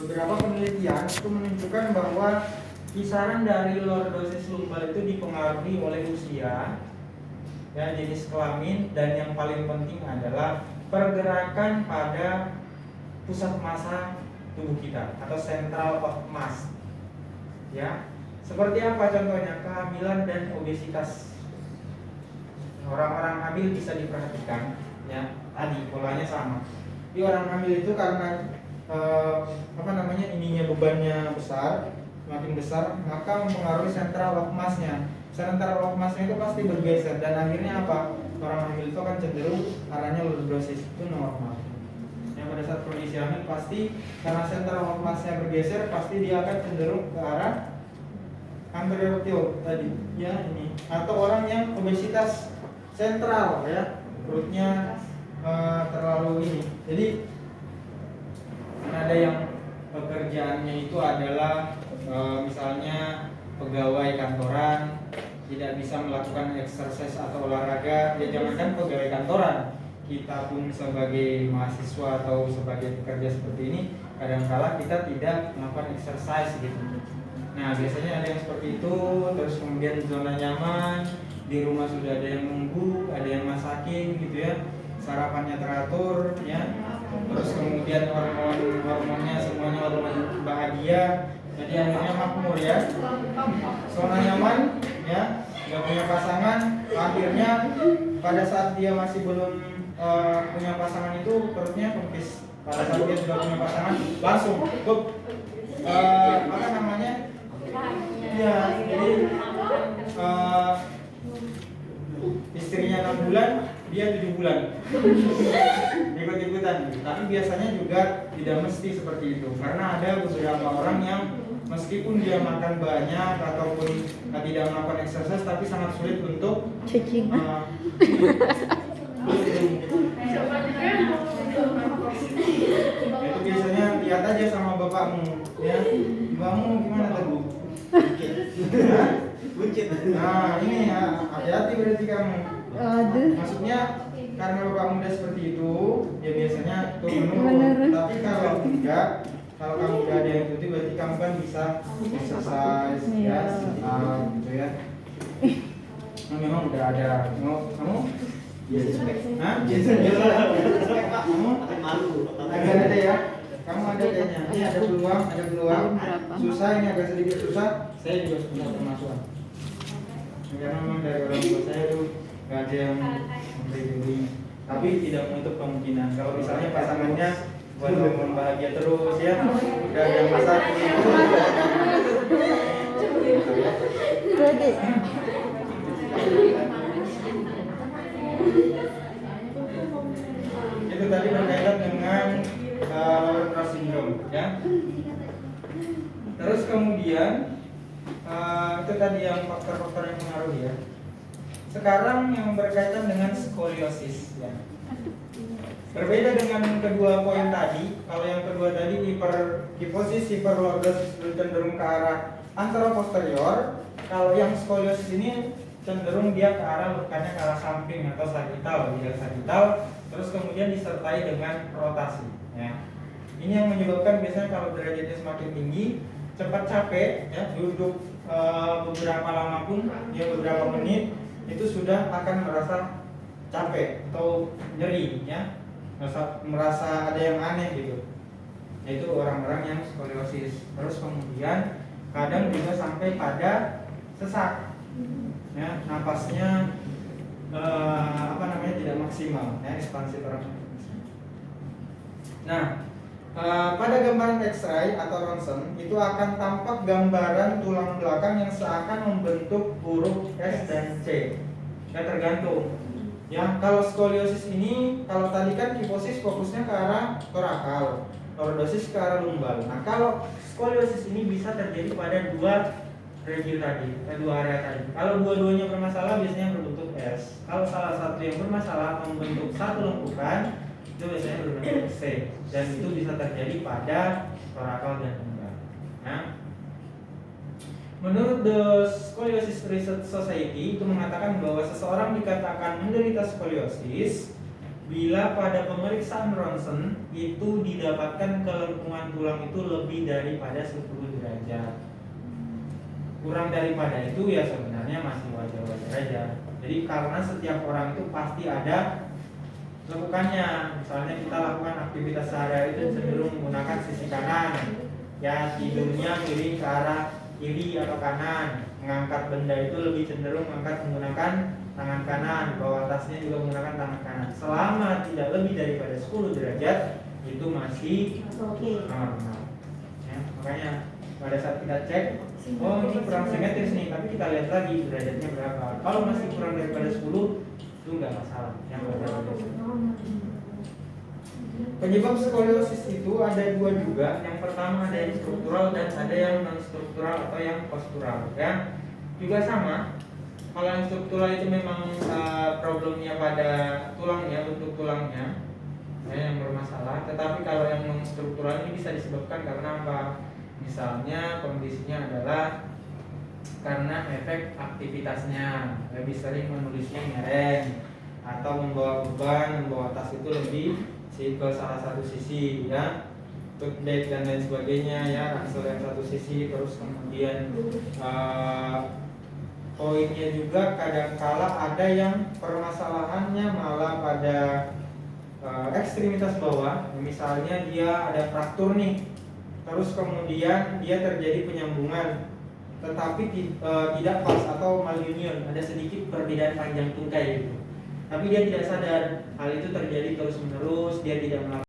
beberapa penelitian itu menunjukkan bahwa kisaran dari lordosis lumbal itu dipengaruhi oleh usia, ya, jenis kelamin, dan yang paling penting adalah pergerakan pada pusat massa tubuh kita atau central of mass. Ya, seperti apa contohnya? Kehamilan dan obesitas. Orang-orang hamil bisa diperhatikan, ya, tadi polanya sama. Di orang hamil itu karena ininya bebannya besar, makin besar, maka mempengaruhi central of mass-nya. Central of mass-nya itu pasti bergeser dan akhirnya apa? Orang hamil itu akan cenderung arahnya lordosis, itu normal. Yang pada saat kondisi hamil pasti karena central of mass-nya bergeser, pasti dia akan cenderung ke arah anterior tadi, ya ini. Atau orang yang obesitas sentral, ya, perutnya terlalu ini. Jadi ada yang pekerjaannya itu adalah misalnya pegawai kantoran, tidak bisa melakukan exercise atau olahraga. Ya jangankan pegawai kantoran, kita pun sebagai mahasiswa atau sebagai pekerja seperti ini, kadang-kala kita tidak melakukan exercise gitu. Nah biasanya ada yang seperti itu. Terus kemudian zona nyaman, di rumah sudah ada yang nunggu, ada yang masakin gitu ya, sarapannya teratur, ya. Terus kemudian hormonnya semuanya hormon bahagia, jadi akhirnya makmur, ya. Zona nyaman, ya, nggak punya pasangan, akhirnya pada saat dia masih belum punya pasangan itu perutnya kempis. Pada saat dia sudah punya pasangan langsung apa namanya? Ya, jadi istrinya 6 bulan, dia 7 bulan ikut-ikutan. Tapi biasanya juga tidak mesti seperti itu, karena ada beberapa orang yang meskipun dia makan banyak ataupun tidak melakukan exercise, tapi sangat sulit untuk cacing. Itu biasanya lihat aja sama bapakmu, ya. Bapakmu gimana tadi? Bucit. Nah ini ya, hati-hati berarti kamu. Aduh. Maksudnya karena bapak muda seperti itu, ya biasanya itu menurun. Tapi kalau tidak, kalau kamu udah ada yang ikuti, berarti kamu kan bisa exercise, ya, gitu ya. Nah, memang udah ada. Kamu? Yes, hah? Yes, kamu malu. Ada ya? Kamu ada kayaknya. Ini ada peluang. Susah, ini agak sedikit susah. Saya juga punya termasuk. Karena memang dari orang tua saya tuh nggak ada yang memberi, tapi tidak menutup kemungkinan kalau misalnya pasangannya buat hormon bahagia terus, ya, udah ada yang masak itu tadi berkaitan dengan Cross syndrome, ya. Terus kemudian itu tadi yang faktor-faktor yang mengaruhi, ya. Sekarang yang berkaitan dengan skoliosis, ya. Berbeda dengan kedua poin tadi. Kalau yang kedua tadi hipokifosis, hiperlordosis cenderung ke arah anteroposterior. Kalau yang skoliosis ini cenderung dia ke arah lukanya ke arah samping atau sagital, bidang sagital. Terus kemudian disertai dengan rotasi, ya. Ini yang menyebabkan biasanya kalau derajatnya semakin tinggi, cepat capek, ya, duduk beberapa lama pun, ya, beberapa menit itu sudah akan merasa capek atau nyeri, ya, merasa ada yang aneh gitu. Yaitu orang-orang yang skoliosis. Terus kemudian kadang juga sampai pada sesak, ya, napasnya tidak maksimal, ya, ekspansi orang. Nah, pada gambaran X-ray atau ronsen itu akan tampak gambaran tulang belakang yang seakan membentuk huruf S dan C. Ya, tergantung. Ya, kalau skoliosis ini, kalau tadi kan kifosis fokusnya ke arah torakal, lordosis ke arah lumbal. Nah, kalau skoliosis ini bisa terjadi pada dua regio tadi, dua area tadi. Kalau dua-duanya bermasalah biasanya berbentuk S. Kalau salah satu yang bermasalah membentuk satu lengkukan, itu biasanya berbentuk C, dan itu bisa terjadi pada torakal dan lumbal. Nah, menurut The Scoliosis Research Society itu mengatakan bahwa seseorang dikatakan menderita skoliosis bila pada pemeriksaan ronsen itu didapatkan kelengkungan tulang itu lebih daripada 10 derajat. Kurang daripada itu ya sebenarnya masih wajar-wajar aja. Jadi karena setiap orang itu pasti ada lekukannya. Misalnya kita lakukan aktivitas sehari-hari itu cenderung menggunakan sisi kanan, ya tidurnya miring ke arah kiri atau kanan, mengangkat benda itu lebih cenderung menggunakan tangan kanan, bawa tasnya juga menggunakan tangan kanan. Selama tidak lebih daripada 10 derajat itu masih normal. Ya, makanya pada saat kita cek, oh ini kurang simetris nih, tapi kita lihat lagi derajatnya berapa. Kalau masih kurang daripada 10 itu nggak masalah. Yang penyebab skoliosis itu ada dua juga. Yang pertama ada yang struktural dan ada yang non struktural atau yang postural. Ya, juga sama. Kalau yang struktural itu memang problemnya pada tulangnya, bentuk tulangnya yang bermasalah. Tetapi kalau yang non struktural ini bisa disebabkan karena apa? Misalnya kondisinya adalah karena efek aktivitasnya, lebih sering menulisnya ngereng atau membawa beban, membawa tas itu lebih ke salah satu sisi, ya, back dan lain sebagainya, ya, ransel yang satu sisi. Terus kemudian poinnya juga kadangkala ada yang permasalahannya malah pada ekstremitas bawah. Misalnya dia ada fraktur nih, terus kemudian dia terjadi penyambungan tetapi tidak pas atau malunion, ada sedikit perbedaan panjang tungkai gitu. Tapi dia tidak sadar hal itu terjadi terus menerus, dia tidak melakukan